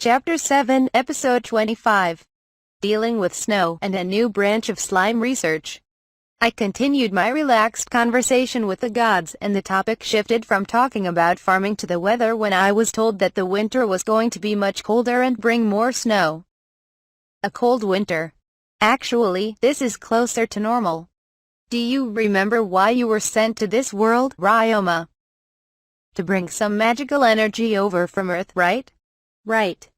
Chapter 7, Episode 25. Dealing with Snow and a New Branch of Slime Research. I continued my relaxed conversation with the gods, and the topic shifted from talking about farming to the weather when I was told that the winter was going to be much colder and bring more snow. A cold winter. Actually, this is closer to normal. Do you remember why you were sent to this world, Ryoma? To bring some magical energy over from Earth, right? Right.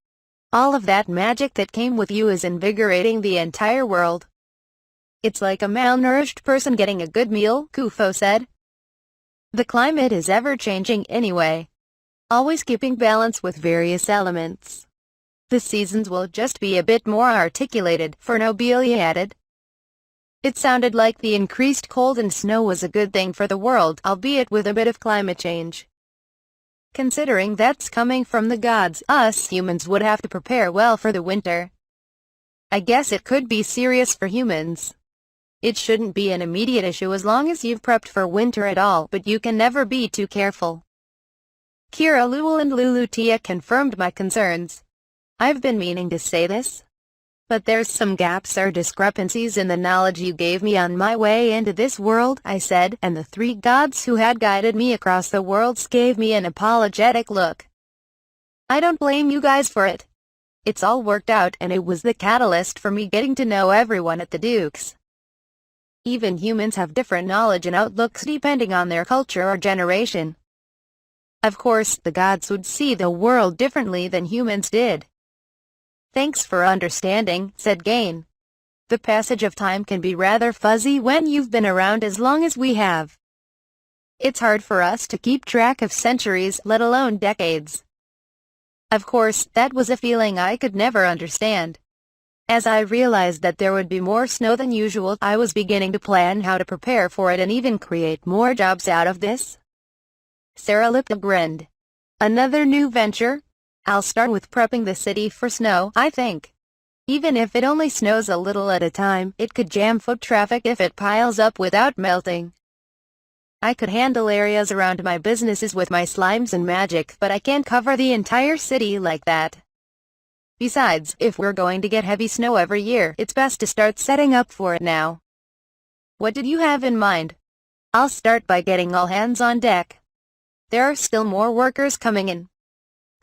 All of that magic that came with you is invigorating the entire world. It's like a malnourished person getting a good meal, Kufo said. The climate is ever-changing anyway. Always keeping balance with various elements. The seasons will just be a bit more articulated, Fernobelia added. It sounded like the increased cold and snow was a good thing for the world, albeit with a bit of climate change. Considering that's coming from the gods, us humans would have to prepare well for the winter. I guess it could be serious for humans. It shouldn't be an immediate issue as long as you've prepped for winter at all, but you can never be too careful. Kira Lul and Lulutia confirmed my concerns. I've been meaning to say this, but there's some gaps or discrepancies in the knowledge you gave me on my way into this world, I said, and the three gods who had guided me across the worlds gave me an apologetic look. I don't blame you guys for it. It's all worked out, and it was the catalyst for me getting to know everyone at the Dukes. Even humans have different knowledge and outlooks depending on their culture or generation. Of course, the gods would see the world differently than humans did. Thanks for understanding, said Gain. The passage of time can be rather fuzzy when you've been around as long as we have. It's hard for us to keep track of centuries, let alone decades. Of course, that was a feeling I could never understand. As I realized that there would be more snow than usual, I was beginning to plan how to prepare for it and even create more jobs out of this. Sarah Lipta grinned. Another new venture? I'll start with prepping the city for snow, I think. Even if it only snows a little at a time, it could jam foot traffic if it piles up without melting. I could handle areas around my businesses with my slimes and magic, but I can't cover the entire city like that. Besides, if we're going to get heavy snow every year, it's best to start setting up for it now. What did you have in mind? I'll start by getting all hands on deck. There are still more workers coming in.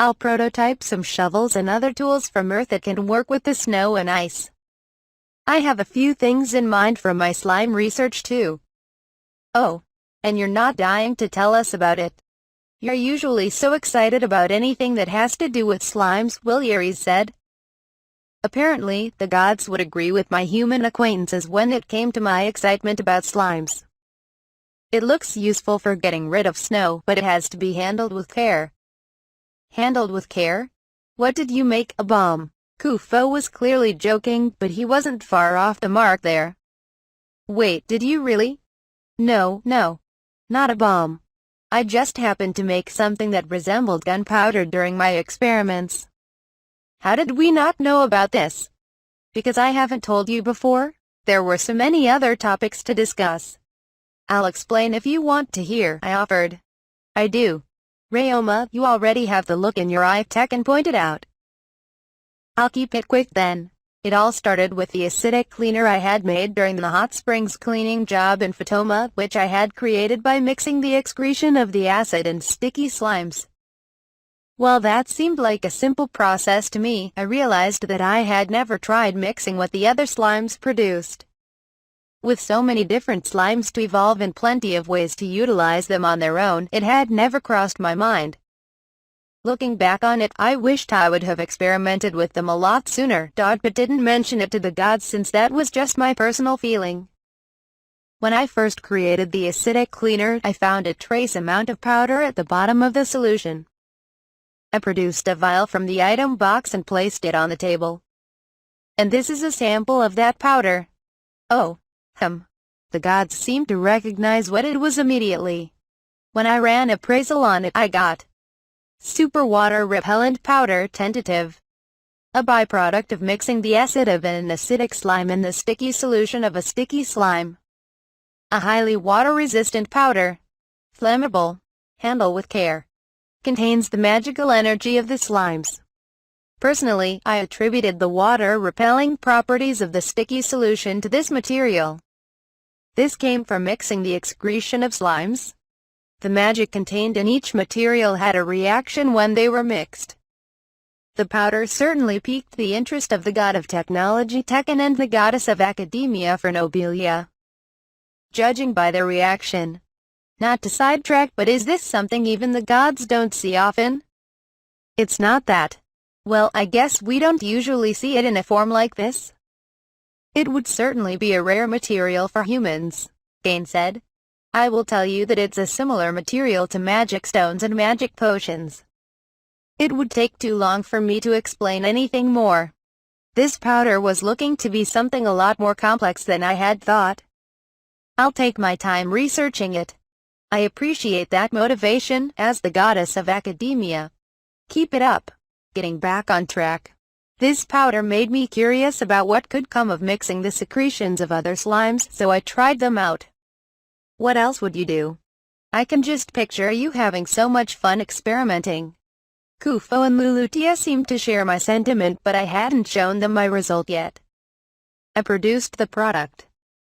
I'll prototype some shovels and other tools from Earth that can work with the snow and ice. I have a few things in mind from my slime research too. Oh, and you're not dying to tell us about it. You're usually so excited about anything that has to do with slimes, Wilyeries said. Apparently, the gods would agree with my human acquaintances when it came to my excitement about slimes. It looks useful for getting rid of snow, but it has to be handled with care. Handled with care? What did you make, a bomb? Kufo was clearly joking, but he wasn't far off the mark there. Wait, did you really? No, not a bomb. I just happened to make something that resembled gunpowder during my experiments. How did we not know about this? Because I haven't told you before? There were so many other topics to discuss. I'll explain if you want to hear, I offered. I do. Ryoma, you already have the look in your eye, Tekken pointed out. I'll keep it quick then. It all started with the acidic cleaner I had made during the hot springs cleaning job in Fatoma, which I had created by mixing the excretion of the acid and sticky slimes. While that seemed like a simple process to me, I realized that I had never tried mixing what the other slimes produced. With so many different slimes to evolve and plenty of ways to utilize them on their own, it had never crossed my mind. Looking back on it, I wished I would have experimented with them a lot sooner, but didn't mention it to the gods since that was just my personal feeling. When I first created the acidic cleaner, I found a trace amount of powder at the bottom of the solution. I produced a vial from the item box and placed it on the table. And this is a sample of that powder. Oh. The gods seemed to recognize what it was immediately. When I ran appraisal on it, I got super water repellent powder tentative. A byproduct of mixing the acid of an acidic slime in the sticky solution of a sticky slime. A highly water-resistant powder. Flammable. Handle with care. Contains the magical energy of the slimes. Personally, I attributed the water-repelling properties of the sticky solution to this material. This came from mixing the excretion of slimes. The magic contained in each material had a reaction when they were mixed. The powder certainly piqued the interest of the god of technology Tekken and the goddess of academia Phronobilia. Judging by their reaction. Not to sidetrack, but is this something even the gods don't see often? It's not that. Well, I guess we don't usually see it in a form like this. It would certainly be a rare material for humans, Gain said. I will tell you that it's a similar material to magic stones and magic potions. It would take too long for me to explain anything more. This powder was looking to be something a lot more complex than I had thought. I'll take my time researching it. I appreciate that motivation as the goddess of academia. Keep it up. Getting back on track. This powder made me curious about what could come of mixing the secretions of other slimes, so I tried them out. What else would you do? I can just picture you having so much fun experimenting. Kufo and Lulutia seemed to share my sentiment, but I hadn't shown them my result yet. I produced the product.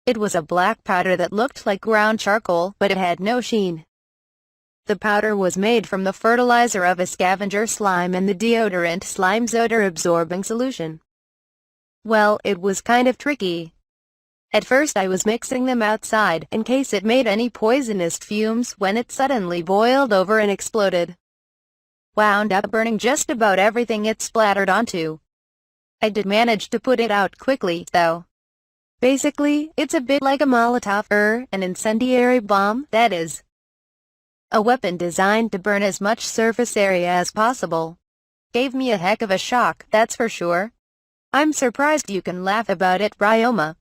It was a black powder that looked like ground charcoal, but it had no sheen. The powder was made from the fertilizer of a scavenger slime and the deodorant slime's odor-absorbing solution. Well, it was kind of tricky. At first I was mixing them outside, in case it made any poisonous fumes when it suddenly boiled over and exploded. Wound up burning just about everything it splattered onto. I did manage to put it out quickly, though. Basically, it's a bit like a Molotov, an incendiary bomb, that is. A weapon designed to burn as much surface area as possible. Gave me a heck of a shock, that's for sure. I'm surprised you can laugh about it, Ryoma.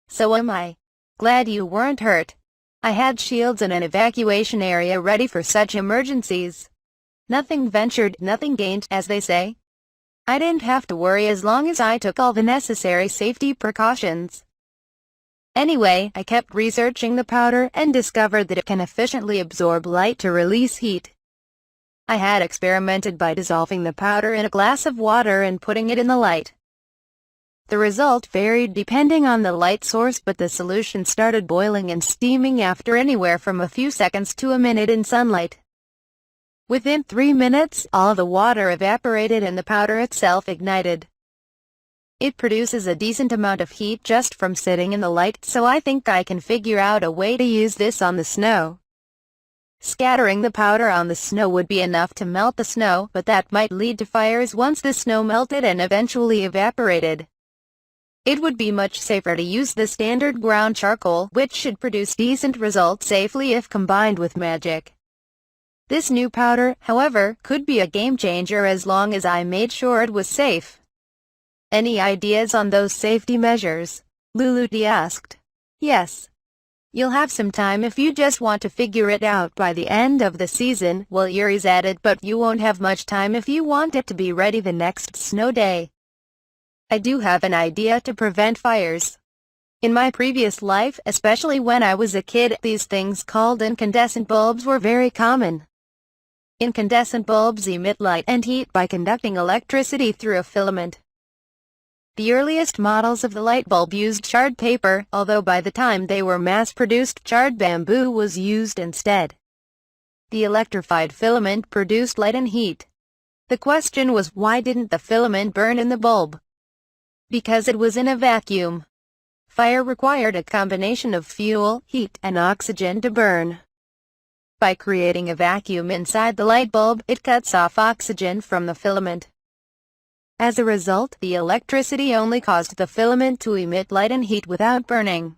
So am I. Glad you weren't hurt. I had shields and an evacuation area ready for such emergencies. Nothing ventured, nothing gained, as they say. I didn't have to worry as long as I took all the necessary safety precautions. Anyway, I kept researching the powder and discovered that it can efficiently absorb light to release heat. I had experimented by dissolving the powder in a glass of water and putting it in the light. The result varied depending on the light source, but the solution started boiling and steaming after anywhere from a few seconds to a minute in sunlight. Within 3 minutes, all the water evaporated and the powder itself ignited. It produces a decent amount of heat just from sitting in the light, so I think I can figure out a way to use this on the snow. Scattering the powder on the snow would be enough to melt the snow, but that might lead to fires once the snow melted and eventually evaporated. It would be much safer to use the standard ground charcoal, which should produce decent results safely if combined with magic. This new powder, however, could be a game changer as long as I made sure it was safe. Any ideas on those safety measures? Luluti asked. Yes. You'll have some time if you just want to figure it out by the end of the season, well, Yuri's added, but you won't have much time if you want it to be ready the next snow day. I do have an idea to prevent fires. In my previous life, especially when I was a kid, these things called incandescent bulbs were very common. Incandescent bulbs emit light and heat by conducting electricity through a filament. The earliest models of the light bulb used charred paper, although by the time they were mass-produced, charred bamboo was used instead. The electrified filament produced light and heat. The question was, why didn't the filament burn in the bulb? Because it was in a vacuum. Fire required a combination of fuel, heat, and oxygen to burn. By creating a vacuum inside the light bulb, it cuts off oxygen from the filament. As a result, the electricity only caused the filament to emit light and heat without burning.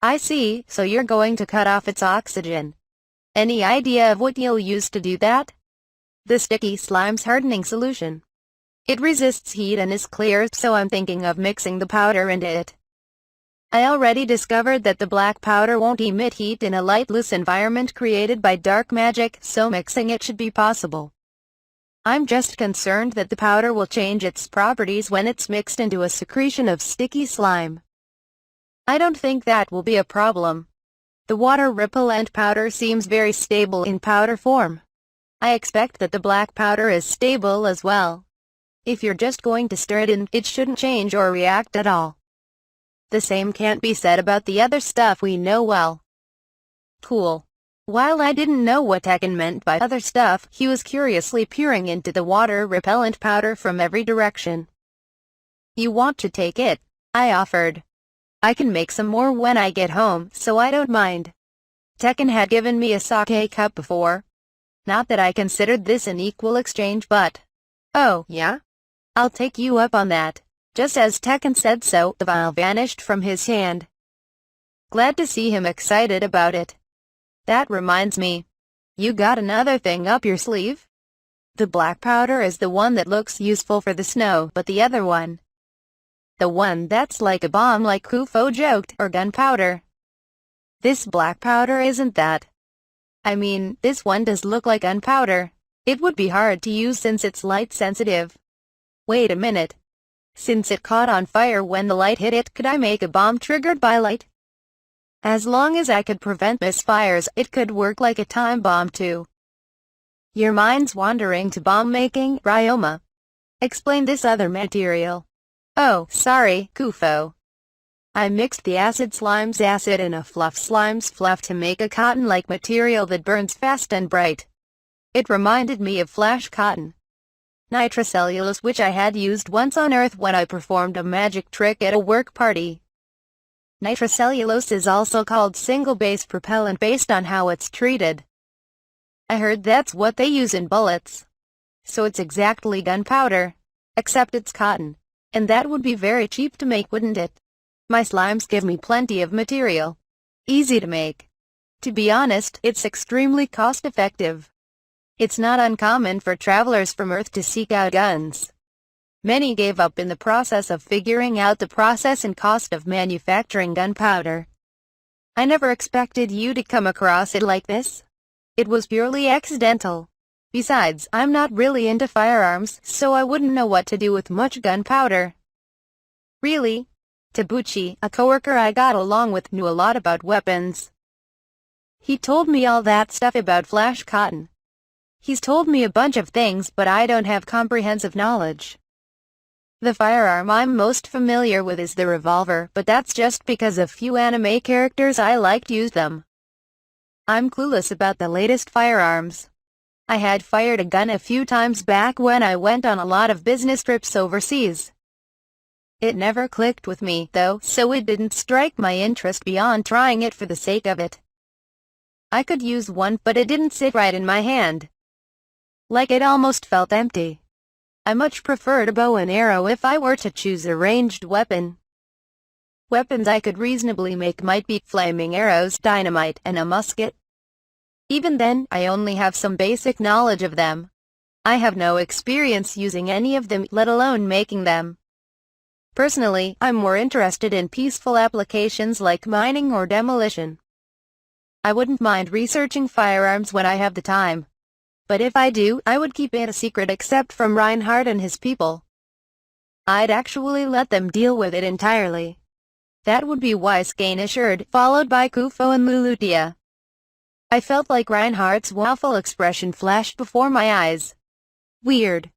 I see, so you're going to cut off its oxygen. Any idea of what you'll use to do that? The sticky slime's hardening solution. It resists heat and is clear, so I'm thinking of mixing the powder into it. I already discovered that the black powder won't emit heat in a lightless environment created by dark magic, so mixing it should be possible. I'm just concerned that the powder will change its properties when it's mixed into a secretion of sticky slime. I don't think that will be a problem. The water repellent powder seems very stable in powder form. I expect that the black powder is stable as well. If you're just going to stir it in, it shouldn't change or react at all. The same can't be said about the other stuff we know well. Cool. While I didn't know what Tekken meant by other stuff, he was curiously peering into the water-repellent powder from every direction. You want to take it? I offered. I can make some more when I get home, so I don't mind. Tekken had given me a sake cup before. Not that I considered this an equal exchange, but... Oh, yeah? I'll take you up on that. Just as Tekken said so, the vial vanished from his hand. Glad to see him excited about it. That reminds me. You got another thing up your sleeve? The black powder is the one that looks useful for the snow, but the other one. The one that's like a bomb, like Kufo joked, or gunpowder. This black powder isn't that. I mean, this one does look like gunpowder. It would be hard to use since it's light sensitive. Wait a minute. Since it caught on fire when the light hit it, could I make a bomb triggered by light? As long as I could prevent misfires, it could work like a time bomb too. Your mind's wandering to bomb making, Ryoma. Explain this other material. Oh, sorry, Kufo. I mixed the acid slime's acid and a fluff slime's fluff to make a cotton-like material that burns fast and bright. It reminded me of flash cotton. Nitrocellulose, which I had used once on Earth when I performed a magic trick at a work party. Nitrocellulose is also called single-base propellant based on how it's treated. I heard that's what they use in bullets. So it's exactly gunpowder. Except it's cotton. And that would be very cheap to make, wouldn't it? My slimes give me plenty of material. Easy to make. To be honest, it's extremely cost-effective. It's not uncommon for travelers from Earth to seek out guns. Many gave up in the process of figuring out the process and cost of manufacturing gunpowder. I never expected you to come across it like this. It was purely accidental. Besides, I'm not really into firearms, so I wouldn't know what to do with much gunpowder. Really? Tabuchi, a coworker I got along with, knew a lot about weapons. He told me all that stuff about flash cotton. He's told me a bunch of things, but I don't have comprehensive knowledge. The firearm I'm most familiar with is the revolver, but that's just because a few anime characters I liked used them. I'm clueless about the latest firearms. I had fired a gun a few times back when I went on a lot of business trips overseas. It never clicked with me, though, so it didn't strike my interest beyond trying it for the sake of it. I could use one, but it didn't sit right in my hand. Like it almost felt empty. I much preferred a bow and arrow if I were to choose a ranged weapon. Weapons I could reasonably make might be flaming arrows, dynamite, and a musket. Even then, I only have some basic knowledge of them. I have no experience using any of them, let alone making them. Personally, I'm more interested in peaceful applications like mining or demolition. I wouldn't mind researching firearms when I have the time. But if I do, I would keep it a secret except from Reinhardt and his people. I'd actually let them deal with it entirely. That would be wise, Kane assured, followed by Kufo and Lulutia. I felt like Reinhardt's waffle expression flashed before my eyes. Weird.